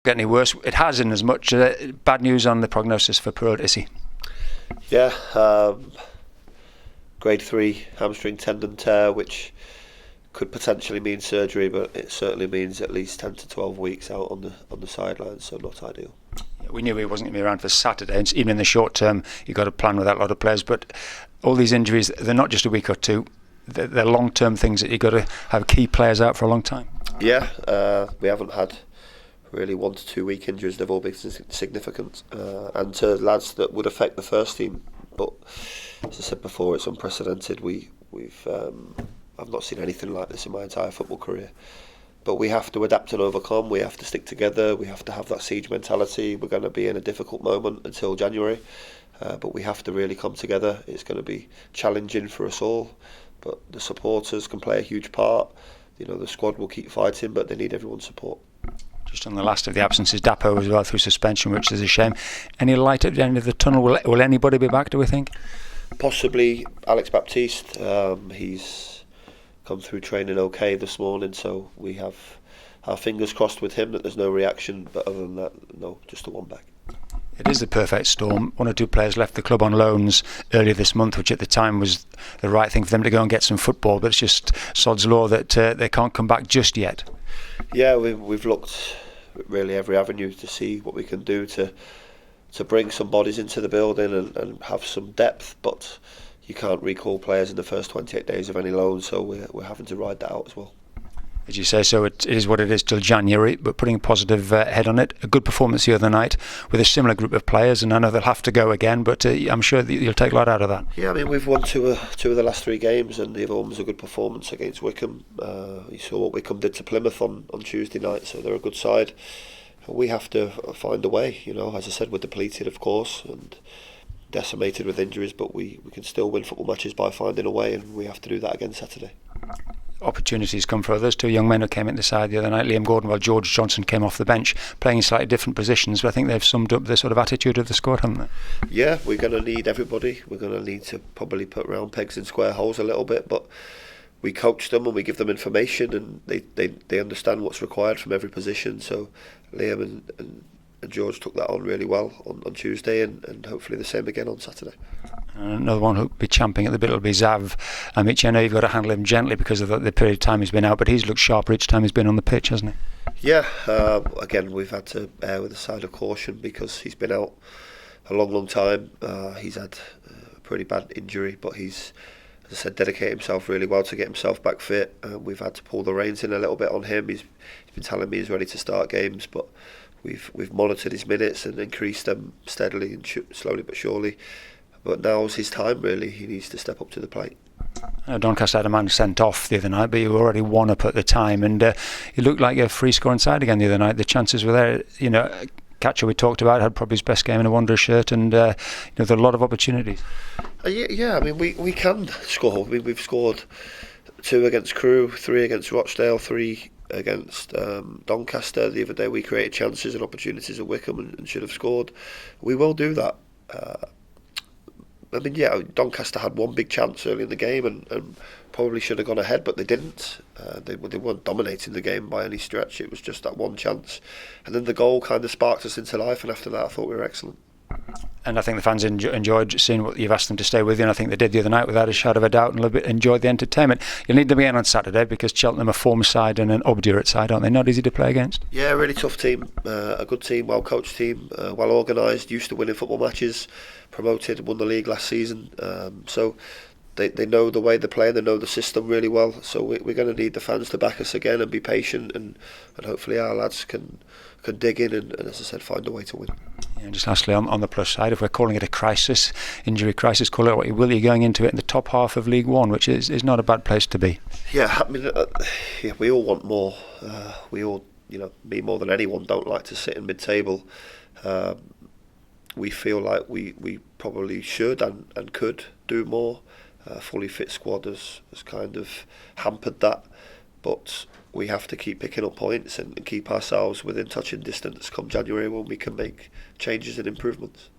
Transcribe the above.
Get any worse? It has, in as much bad news on the prognosis for poor old Issy. Yeah, grade 3 hamstring tendon tear, which could potentially mean surgery, but it certainly means at least 10 to 12 weeks out on the sidelines, so not ideal. We knew he wasn't going to be around for Saturday, and even in the short term you've got to plan with that lot of players, but all these injuries, they're not just a week or two, they're long-term things that you've got to have key players out for a long time. Yeah, we haven't had really 1 to 2 week injuries. They've all been significant, and to lads that would affect the first team, but as I said before, it's unprecedented. I've not seen anything like this in my entire football career. But we have to adapt and overcome. We have to stick together. We have to have that siege mentality. We're going to be in a difficult moment until January, but we have to really come together. It's going to be challenging for us all, but the supporters can play a huge part. You know, the squad will keep fighting, but they need everyone's support. Just on the last of the absences, Dapo as well through suspension, which is a shame. Any light at the end of the tunnel? Will anybody be back, do we think? Possibly Alex Baptiste. He's come through training okay this morning, so we have our fingers crossed with him that there's no reaction, but other than that, no, just the one back. It is the perfect storm. 1 or 2 players left the club on loans earlier this month, which at the time was the right thing for them to go and get some football, but it's just sod's law that they can't come back just yet. Yeah, we've looked really every avenue to see what we can do to bring some bodies into the building and have some depth, but you can't recall players in the first 28 days of any loan, so we're having to ride that out as well. As you say, so it is what it is till January, but putting a positive head on it. A good performance the other night with a similar group of players, and I know they'll have to go again, but I'm sure that you'll take a lot out of that. Yeah, I mean, we've won two of the last 3 games, and the other one was a good performance against Wycombe. You saw what Wycombe did to Plymouth on Tuesday night, so they're a good side. We have to find a way, you know, as I said, we're depleted, of course, and decimated with injuries, but we can still win football matches by finding a way, and we have to do that again Saturday. Opportunities come for others. 2 young men who came in the side the other night, Liam Gordon, while George Johnson came off the bench, playing in slightly different positions, but I think they've summed up the sort of attitude of the squad, haven't they? Yeah, we're going to need everybody. We're going to need to probably put round pegs in square holes a little bit, but we coach them and we give them information, and they understand what's required from every position. So Liam and George took that on really well on Tuesday, and hopefully the same again on Saturday. Another one who'll be champing at the bit will be Zav Amici. I know you've got to handle him gently because of the period of time he's been out, but he's looked sharper each time he's been on the pitch, hasn't he? Yeah, again, we've had to err with a side of caution because he's been out a long time. He's had a pretty bad injury, but he's, as I said, dedicated himself really well to get himself back fit. We've had to pull the reins in a little bit on him. He's been telling me he's ready to start games, but we've monitored his minutes and increased them steadily and slowly but surely. But now's his time, really. He needs to step up to the plate. Doncaster had a man sent off the other night, but you were already 1 up at the time, and you looked like a free scoring side again the other night. The chances were there. You know, Catcher we talked about had probably his best game in a Wanderers shirt, and you know, there are a lot of opportunities. Yeah, I mean, we can score. I mean, we've scored 2 against Crewe, 3 against Rochdale, 3 against Doncaster. The other day we created chances and opportunities at Wycombe and should have scored. We will do that. I mean, yeah, Doncaster had 1 big chance early in the game and probably should have gone ahead, but they didn't. They weren't dominating the game by any stretch. It was just that 1 chance. And then the goal kind of sparked us into life, and after that I thought we were excellent. And I think the fans enjoyed seeing what you've asked them to stay with you, and I think they did the other night without a shadow of a doubt, and a little bit enjoyed the entertainment. You'll need them again on Saturday because Cheltenham are a form side and an obdurate side, aren't they? Not easy to play against. Yeah, really tough team, a good team, well coached team, well organised, used to winning football matches, promoted, won the league last season, so they know the way they play, they know the system really well, so we're going to need the fans to back us again and be patient, and hopefully our lads can dig in and, as I said, find a way to win. Yeah, just lastly, on the plus side, if we're calling it a crisis, injury crisis, call it what you will, you're going into it in the top half of League One, which is not a bad place to be. Yeah, I mean, we all want more. We all, you know, me more than anyone, don't like to sit in mid-table. We feel like we probably should and could do more. Fully fit squad has kind of hampered that, but we have to keep picking up points and keep ourselves within touching distance come January when we can make changes and improvements.